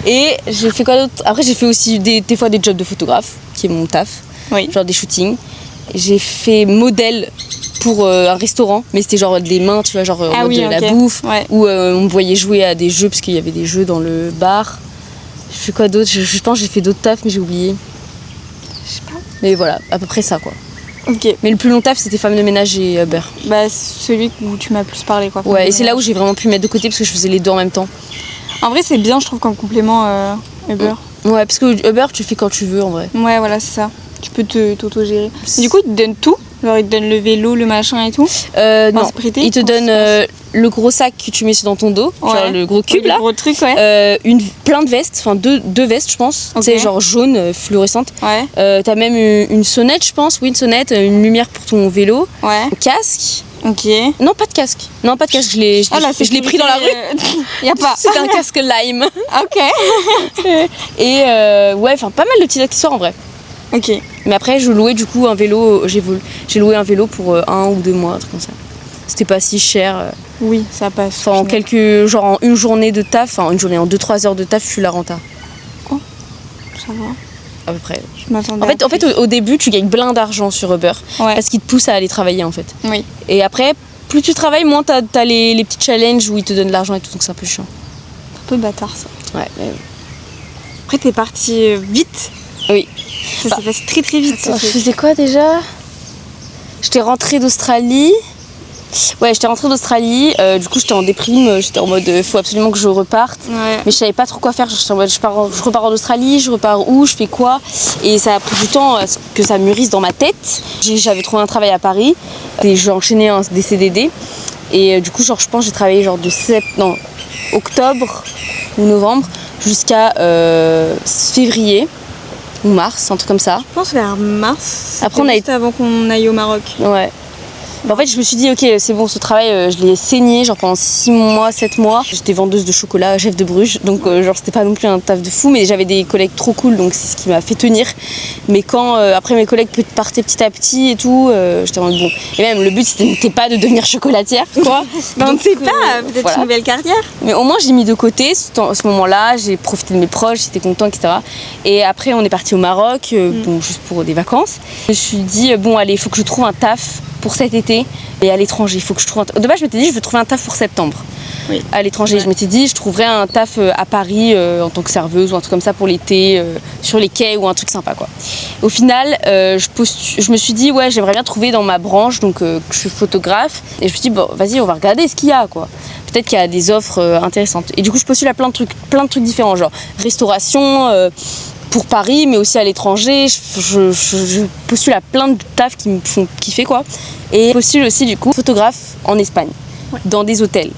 [SPEAKER 2] Et j'ai fait quoi d'autre? Après j'ai fait aussi des fois des jobs de photographe, qui est mon taf, genre des shootings. J'ai fait modèle pour un restaurant, mais c'était genre des mains, tu vois, genre la bouffe, où on me voyait jouer à des jeux, parce qu'il y avait des jeux dans le bar. Je fais quoi d'autre? Je pense que j'ai fait d'autres tafs, mais j'ai oublié. Je sais pas. Mais voilà, à peu près ça, quoi.
[SPEAKER 1] Ok.
[SPEAKER 2] Mais le plus long taf, c'était femme de ménage et Uber.
[SPEAKER 1] Bah, celui où tu m'as plus parlé, quoi.
[SPEAKER 2] Ouais, et c'est là où j'ai vraiment pu mettre de côté, parce que je faisais les deux en même temps.
[SPEAKER 1] En vrai, c'est bien, je trouve, comme complément Uber.
[SPEAKER 2] Ouais, parce que Uber, tu fais quand tu veux, en vrai.
[SPEAKER 1] Ouais, voilà, c'est ça. Tu peux t'auto-gérer. Du coup, ils te donnent tout? Genre, ils te donnent le vélo, le machin et tout?
[SPEAKER 2] Non, ils te donnent le gros sac que tu mets dans ton dos, genre le gros cube là.
[SPEAKER 1] Le gros truc,
[SPEAKER 2] plein de vestes, enfin deux vestes, je pense. Tu sais, genre jaune, fluorescente.
[SPEAKER 1] Ouais.
[SPEAKER 2] T'as même une sonnette, je pense. Oui, une sonnette, une lumière pour ton vélo.
[SPEAKER 1] Ouais.
[SPEAKER 2] Un casque.
[SPEAKER 1] Ok.
[SPEAKER 2] Non, pas de casque. Non, pas de casque. Je l'ai pris dans la rue.
[SPEAKER 1] Y a pas.
[SPEAKER 2] C'était un casque Lime.
[SPEAKER 1] Ok.
[SPEAKER 2] Et ouais, enfin pas mal de petits accessoires en vrai.
[SPEAKER 1] Ok.
[SPEAKER 2] Mais après, je louais du coup un vélo. J'ai loué un vélo pour 1 ou 2 mois, un truc comme ça. C'était pas si cher.
[SPEAKER 1] Oui, ça passe.
[SPEAKER 2] Enfin, en une journée de taf, en 2-3 heures de taf, je suis la renta.
[SPEAKER 1] Oh, ça va.
[SPEAKER 2] À peu près.
[SPEAKER 1] Je m'attendais.
[SPEAKER 2] En fait, au début, tu gagnes plein d'argent sur Uber.
[SPEAKER 1] Ouais.
[SPEAKER 2] Parce qu'ils te poussent à aller travailler en fait.
[SPEAKER 1] Oui.
[SPEAKER 2] Et après, plus tu travailles, moins t'as les petits challenges où ils te donnent de l'argent et tout, donc c'est un peu chiant.
[SPEAKER 1] Un peu bâtard ça.
[SPEAKER 2] Ouais.
[SPEAKER 1] Après, t'es partie vite.
[SPEAKER 2] Oui.
[SPEAKER 1] Ça s'est fait très très vite.
[SPEAKER 2] Attends, je faisais quoi déjà? J'étais rentrée d'Australie. Ouais, j'étais rentrée d'Australie, du coup j'étais en déprime, j'étais en mode faut absolument que je reparte. Ouais. Mais je savais pas trop quoi faire, j'étais en mode je repars en Australie, je repars où, je fais quoi. Et ça a pris du temps à ce que ça mûrisse dans ma tête. J'avais trouvé un travail à Paris et j'ai enchaîné des CDD. Et du coup, genre, je pense que j'ai travaillé genre de octobre ou novembre jusqu'à février ou mars, un truc comme ça.
[SPEAKER 1] Je pense vers mars.
[SPEAKER 2] Après, on a été
[SPEAKER 1] avant qu'on aille au Maroc.
[SPEAKER 2] Ouais. En fait, je me suis dit, ok, c'est bon, ce travail, je l'ai saigné genre pendant 6 mois, 7 mois. J'étais vendeuse de chocolat, chef de Bruges, donc genre c'était pas non plus un taf de fou, mais j'avais des collègues trop cool, donc c'est ce qui m'a fait tenir. Mais quand après mes collègues partaient petit à petit et tout, j'étais en mode bon. Et même le but c'était pas de devenir chocolatière, quoi.
[SPEAKER 1] Mais on ne sait pas, peut-être voilà. Une nouvelle carrière.
[SPEAKER 2] Mais au moins j'ai mis de côté ce moment-là, j'ai profité de mes proches, j'étais content, etc. Et après on est parti au Maroc, bon, juste pour des vacances. Je me suis dit, bon allez, il faut que je trouve un taf pour cet été et à l'étranger. Il faut que je trouve un taf. De base, je m'étais dit, je veux trouver un taf pour septembre. Oui. À l'étranger, je m'étais dit, je trouverais un taf à Paris en tant que serveuse ou un truc comme ça pour l'été, sur les quais ou un truc sympa, quoi. Au final, je me suis dit, ouais, j'aimerais bien trouver dans ma branche, donc que je suis photographe. Et je me suis dit, bon, vas-y, on va regarder ce qu'il y a, quoi. Peut-être qu'il y a des offres intéressantes. Et du coup, je postule à plein de trucs différents, genre restauration. Pour Paris, mais aussi à l'étranger, je postule à plein de tafs qui me font kiffer, quoi. Et je postule aussi, du coup, photographe en Espagne, dans des hôtels.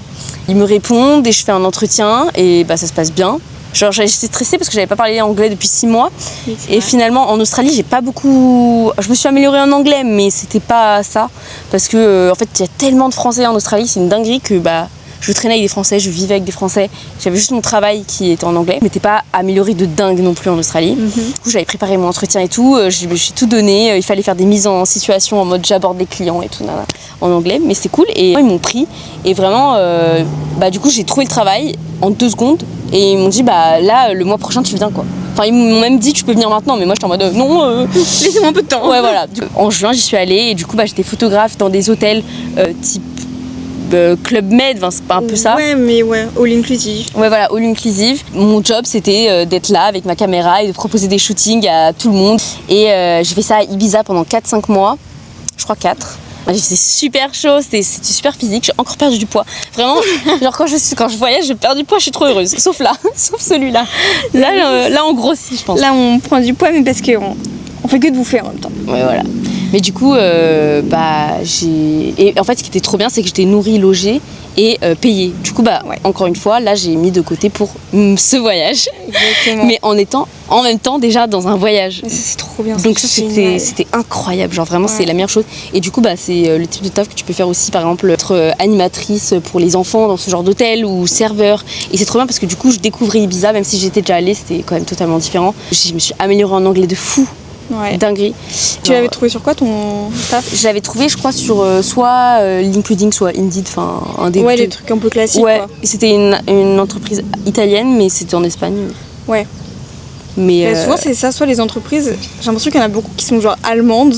[SPEAKER 2] Ils me répondent et je fais un entretien et bah, ça se passe bien. Genre, j'étais stressée parce que j'avais pas parlé anglais depuis 6 mois. Oui, et finalement, en Australie, j'ai pas beaucoup... Je me suis améliorée en anglais, mais c'était pas ça. Parce que, en fait, il y a tellement de Français en Australie, c'est une dinguerie que, bah... Je traînais avec des Français, je vivais avec des Français. J'avais juste mon travail qui était en anglais. Je m'étais pas améliorée de dingue non plus en Australie. Du coup, j'avais préparé mon entretien et tout. Je me suis tout donné. Il fallait faire des mises en situation en mode j'aborde des clients et tout en anglais. Mais c'était cool. Et ils m'ont pris. Et vraiment, bah, du coup, j'ai trouvé le travail en 2 secondes. Et ils m'ont dit, bah là, le mois prochain, tu viens, quoi. Enfin, ils m'ont même dit, tu peux venir maintenant. Mais moi, j'étais en mode, non,
[SPEAKER 1] laissez-moi un peu de temps.
[SPEAKER 2] Ouais, voilà. En juin, j'y suis allée. Et du coup, bah, j'étais photographe dans des hôtels type Club Med, enfin, c'est pas un peu ça.
[SPEAKER 1] Ouais, mais ouais, all inclusive.
[SPEAKER 2] Ouais, voilà, all inclusive. Mon job, c'était d'être là avec ma caméra et de proposer des shootings à tout le monde. Et j'ai fait ça à Ibiza pendant 4-5 mois. Je crois 4. C'était super chaud, c'était super physique, j'ai encore perdu du poids. Vraiment, genre quand je voyage, je perds du poids, je suis trop heureuse. Sauf là, sauf celui-là. Là, on grossit, je pense.
[SPEAKER 1] Là, on prend du poids, mais parce qu'on fait que de bouffer en même temps.
[SPEAKER 2] Ouais, voilà. Mais du coup, bah, et en fait, ce qui était trop bien, c'est que j'étais nourrie, logée et payée. Du coup, bah, encore une fois, là, j'ai mis de côté pour ce voyage. Exactement. Mais en étant en même temps déjà dans un voyage.
[SPEAKER 1] Mais ça, c'est trop bien.
[SPEAKER 2] Donc ça, c'était incroyable. Genre vraiment, c'est la meilleure chose. Et du coup, bah, c'est le type de taf que tu peux faire aussi, par exemple, être animatrice pour les enfants dans ce genre d'hôtel ou serveur. Et c'est trop bien parce que du coup, je découvrais Ibiza, même si j'étais déjà allée, c'était quand même totalement différent. Je me suis améliorée en anglais de fou. Ouais. Dinguerie.
[SPEAKER 1] Tu l'avais trouvé sur quoi ton taf?
[SPEAKER 2] Je l'avais trouvé, je crois, sur soit LinkedIn, soit Indeed, enfin un des deux.
[SPEAKER 1] Ouais, les trucs un peu classiques.
[SPEAKER 2] Ouais,
[SPEAKER 1] quoi.
[SPEAKER 2] C'était une entreprise italienne, mais c'était en Espagne.
[SPEAKER 1] Ouais.
[SPEAKER 2] Mais
[SPEAKER 1] souvent, c'est ça, soit les entreprises, j'ai l'impression qu'il y en a beaucoup qui sont genre allemandes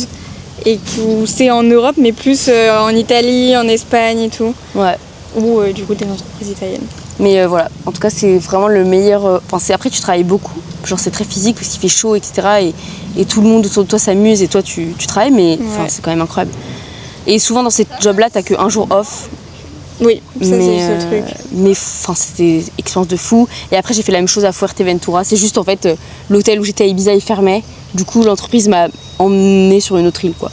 [SPEAKER 1] et où c'est en Europe, mais plus en Italie, en Espagne et tout.
[SPEAKER 2] Ouais.
[SPEAKER 1] Ou du coup des entreprises italiennes.
[SPEAKER 2] Mais voilà, en tout cas, c'est vraiment le meilleur. Enfin, après, tu travailles beaucoup. Genre, c'est très physique parce qu'il fait chaud, etc. Et tout le monde autour de toi s'amuse et toi, tu travailles, mais c'est quand même incroyable. Et souvent, dans ces jobs-là, t'as qu'un jour off.
[SPEAKER 1] Oui, ça, c'est ce truc.
[SPEAKER 2] Mais c'était une expérience de fou. Et après, j'ai fait la même chose à Fuerteventura. C'est juste, en fait, l'hôtel où j'étais à Ibiza, il fermait. Du coup, l'entreprise m'a emmenée sur une autre île, quoi.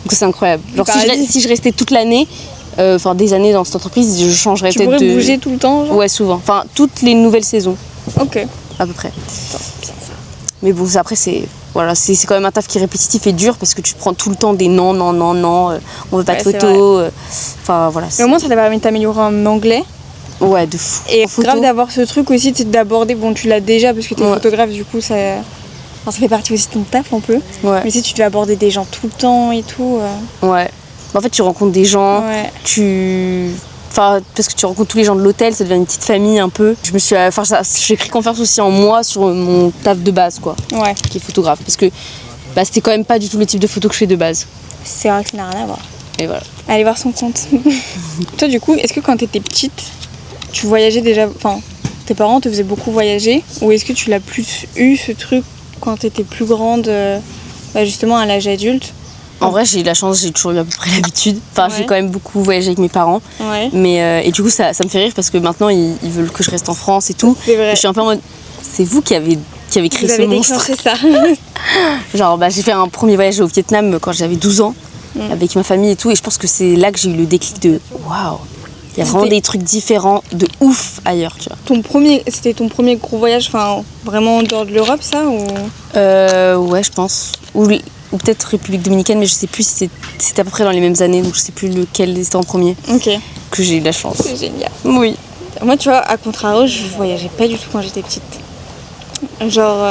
[SPEAKER 2] Donc, c'est incroyable. Genre, si je restais toute l'année, enfin des années dans cette entreprise, je changerais peut-être de...
[SPEAKER 1] Tu pourrais bouger tout le temps, genre ?
[SPEAKER 2] Ouais, souvent. Enfin, toutes les nouvelles saisons.
[SPEAKER 1] Ok.
[SPEAKER 2] À peu près.
[SPEAKER 1] Putain, c'est bien ça.
[SPEAKER 2] Mais bon, après, c'est quand même un taf qui est répétitif et dur parce que tu te prends tout le temps des non, on veut pas de photos. Enfin, voilà.
[SPEAKER 1] Mais au moins, ça t'a permis de t'améliorer en anglais.
[SPEAKER 2] Ouais, de fou.
[SPEAKER 1] Et grave d'avoir ce truc aussi, c'est d'aborder, bon, tu l'as déjà parce que t'es photographe, du coup, ça fait partie aussi de ton taf un peu. Ouais. Mais si tu devais aborder des gens tout le temps et tout.
[SPEAKER 2] Ouais. En fait, tu rencontres des gens, parce que tu rencontres tous les gens de l'hôtel, ça devient une petite famille un peu. J'ai pris confiance aussi en moi sur mon taf de base, quoi.
[SPEAKER 1] Ouais.
[SPEAKER 2] Qui est photographe. Parce que c'était quand même pas du tout le type de photo que je fais de base.
[SPEAKER 1] C'est vrai que ça n'a rien à voir.
[SPEAKER 2] Et voilà.
[SPEAKER 1] Allez voir son compte. Toi, du coup, est-ce que quand t'étais petite, tu voyageais déjà... Enfin, tes parents te faisaient beaucoup voyager? Ou est-ce que tu l'as plus eu, ce truc, quand t'étais plus grande, justement à l'âge adulte?
[SPEAKER 2] En vrai, j'ai eu la chance, j'ai toujours eu à peu près l'habitude. Enfin, j'ai quand même beaucoup voyagé avec mes parents. Mais, et du coup, ça me fait rire parce que maintenant, ils veulent que je reste en France et tout.
[SPEAKER 1] C'est vrai.
[SPEAKER 2] Et je suis un peu en mode, c'est vous qui avez créé ce monstre.
[SPEAKER 1] Ça.
[SPEAKER 2] Genre, j'ai fait un premier voyage au Vietnam quand j'avais 12 ans, avec ma famille et tout. Et je pense que c'est là que j'ai eu le déclic de waouh, il y a vraiment des trucs différents de ouf ailleurs, tu vois.
[SPEAKER 1] C'était ton premier gros voyage, enfin, vraiment en dehors de l'Europe, ça ou...
[SPEAKER 2] Ouais, je pense. Ou peut-être République Dominicaine, mais je sais plus si c'était à peu près dans les mêmes années, donc je sais plus lequel était en premier.
[SPEAKER 1] Ok.
[SPEAKER 2] Que j'ai eu de la chance.
[SPEAKER 1] C'est génial.
[SPEAKER 2] Oui.
[SPEAKER 1] Moi, tu vois, à contrario, je voyageais pas du tout quand j'étais petite. Genre...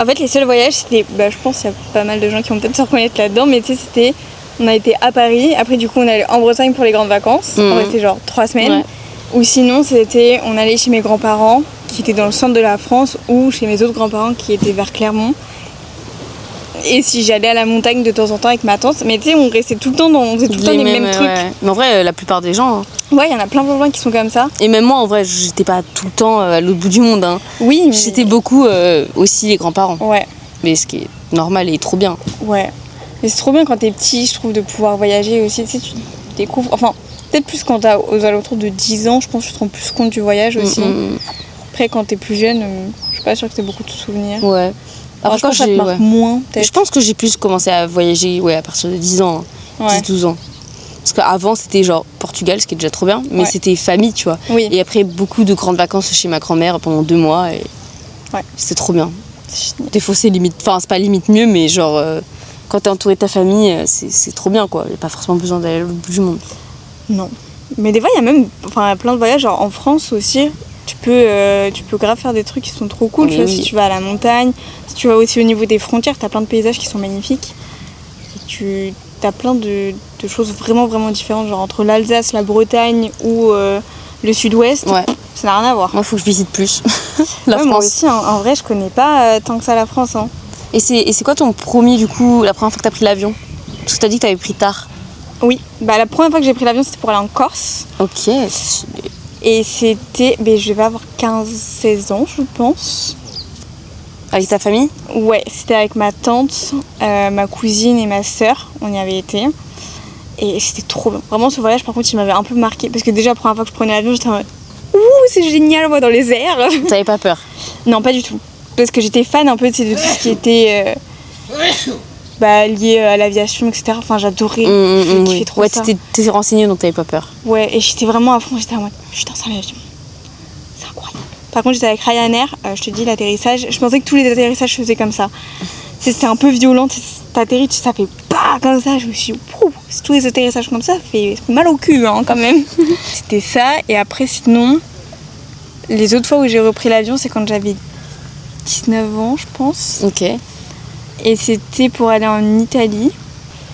[SPEAKER 1] En fait, les seuls voyages, c'était... je pense qu'il y a pas mal de gens qui vont peut-être se reconnaître là-dedans, mais tu sais, c'était... On a été à Paris, après du coup on allait en Bretagne pour les grandes vacances, on restait genre 3 semaines. Ouais. Ou sinon c'était, on allait chez mes grands-parents qui étaient dans le centre de la France ou chez mes autres grands-parents qui étaient vers Clermont. Et si j'allais à la montagne de temps en temps avec ma tante, mais tu sais on restait tout le temps, on faisait tout le temps les mêmes trucs.
[SPEAKER 2] Ouais. Mais en vrai la plupart des gens...
[SPEAKER 1] Ouais, il y en a plein qui sont comme ça.
[SPEAKER 2] Et même moi en vrai j'étais pas tout le temps à l'autre bout du monde. Hein.
[SPEAKER 1] Oui, mais...
[SPEAKER 2] J'étais beaucoup aussi les grands-parents.
[SPEAKER 1] Ouais.
[SPEAKER 2] Mais ce qui est normal et trop bien.
[SPEAKER 1] Ouais. Mais c'est trop bien quand t'es petit, je trouve, de pouvoir voyager aussi. Tu sais, tu découvres... Enfin, peut-être plus quand t'as aux alentours de 10 ans, je pense que tu te rends plus compte du voyage aussi. Après, quand t'es plus jeune, je suis pas sûre que t'aies beaucoup de souvenirs.
[SPEAKER 2] Ouais. Après,
[SPEAKER 1] quand ça te marque moins, peut-être.
[SPEAKER 2] Je pense que j'ai plus commencé à voyager à partir de 10 ans, 10-12 ans. Parce qu'avant, c'était genre Portugal, ce qui est déjà trop bien, mais c'était famille, tu vois.
[SPEAKER 1] Oui.
[SPEAKER 2] Et après, beaucoup de grandes vacances chez ma grand-mère pendant 2 mois. Et c'était trop bien. Des fois, c'est limite... Enfin, c'est pas limite mieux, mais genre... Quand t'es entouré de ta famille, c'est trop bien, quoi. Il n'y a pas forcément besoin d'aller à l'autre bout du monde.
[SPEAKER 1] Non. Mais des fois, il y a même plein de voyages. Genre en France aussi, tu peux grave faire des trucs qui sont trop cool. Tu vois, si tu vas à la montagne, si tu vas aussi au niveau des frontières, t'as plein de paysages qui sont magnifiques. Et t'as plein de choses vraiment, vraiment différentes. Genre entre l'Alsace, la Bretagne ou le Sud-Ouest.
[SPEAKER 2] Ouais.
[SPEAKER 1] Ça n'a rien à voir.
[SPEAKER 2] Moi, il faut que je visite plus la France.
[SPEAKER 1] Moi aussi, en vrai, je connais pas tant que ça la France. Hein.
[SPEAKER 2] Et c'est quoi ton premier, du coup, la première fois que t'as pris l'avion? Parce que t'as dit que t'avais pris tard.
[SPEAKER 1] Oui, la première fois que j'ai pris l'avion, c'était pour aller en Corse.
[SPEAKER 2] Ok.
[SPEAKER 1] Et c'était, je vais avoir 15-16 ans, je pense.
[SPEAKER 2] Avec ta famille?
[SPEAKER 1] Ouais, c'était avec ma tante, ma cousine et ma sœur, on y avait été. Et c'était trop bien. Vraiment, ce voyage, par contre, il m'avait un peu marqué. Parce que déjà, la première fois que je prenais l'avion, j'étais en mode ouh, c'est génial, moi, dans les airs.
[SPEAKER 2] T'avais pas peur?
[SPEAKER 1] Non, pas du tout. Parce que j'étais fan un peu de tout ce qui était lié à l'aviation, etc. Enfin, j'adorais. Je kiffais trop ça.
[SPEAKER 2] T'étais renseignée, donc t'avais pas peur.
[SPEAKER 1] Ouais, et j'étais vraiment à fond. J'étais en mode putain, c'est un avion. C'est incroyable. Par contre, j'étais avec Ryanair. Je te dis, l'atterrissage, je pensais que tous les atterrissages se faisaient comme ça. C'était un peu violent. T'atterris, ça fait pas comme ça. Je me suis dit, si tous les atterrissages comme ça fait mal au cul, hein, quand même. C'était ça. Et après, sinon, les autres fois où j'ai repris l'avion, c'est quand j'avais 19 ans, je pense.
[SPEAKER 2] Ok.
[SPEAKER 1] Et c'était pour aller en Italie.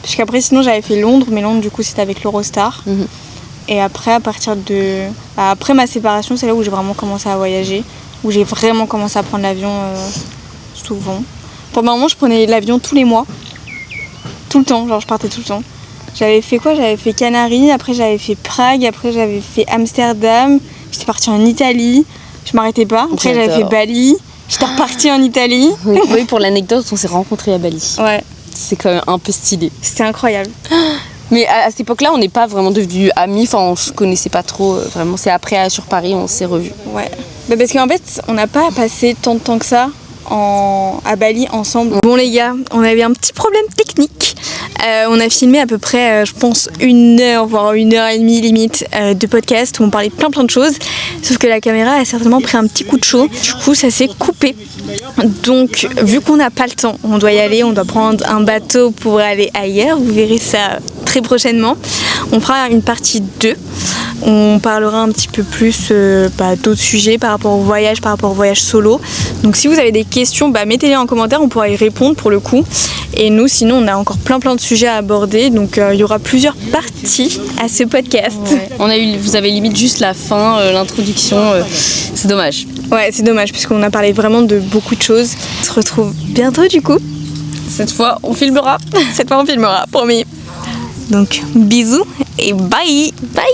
[SPEAKER 1] Parce qu'après, sinon, j'avais fait Londres. Mais Londres, du coup, c'était avec l'Eurostar. Et après, après ma séparation, c'est là où j'ai vraiment commencé à voyager. Où j'ai vraiment commencé à prendre l'avion souvent. Pendant un moment, je prenais l'avion tous les mois. Tout le temps, genre je partais tout le temps. J'avais fait quoi? J'avais fait Canaries, après j'avais fait Prague, après j'avais fait Amsterdam. J'étais partie en Italie. Je m'arrêtais pas. Après, j'avais fait Bali. J'étais repartie en Italie.
[SPEAKER 2] Oui, pour l'anecdote, on s'est rencontrés à Bali.
[SPEAKER 1] Ouais.
[SPEAKER 2] C'est quand même un peu stylé.
[SPEAKER 1] C'était incroyable.
[SPEAKER 2] Mais à cette époque-là, on n'est pas vraiment devenus amis. Enfin, on se connaissait pas trop. Vraiment, c'est après, sur Paris, on s'est revus.
[SPEAKER 1] Ouais. Parce qu'en fait, on n'a pas passé tant de temps que ça à Bali ensemble. Bon les gars, on avait un petit problème technique. On a filmé à peu près, je pense, 1 heure, voire 1h30 limite de podcast où on parlait plein de choses. Sauf que la caméra a certainement pris un petit coup de chaud. Du coup, ça s'est coupé. Donc, vu qu'on n'a pas le temps, on doit y aller, on doit prendre un bateau pour aller ailleurs. Vous verrez ça très prochainement. On fera une partie 2. On parlera un petit peu plus d'autres sujets par rapport au voyage solo. Donc si vous avez des questions, mettez-les en commentaire, on pourra y répondre pour le coup. Et nous, sinon, on a encore plein de sujets à aborder. Donc il y aura plusieurs parties à ce podcast.
[SPEAKER 2] Ouais. Vous avez limite juste la fin, l'introduction. C'est dommage.
[SPEAKER 1] Ouais, c'est dommage parce qu'on a parlé vraiment de beaucoup de choses. On se retrouve bientôt du coup.
[SPEAKER 2] Cette fois, on filmera.
[SPEAKER 1] Promis. Donc bisous et bye. Bye.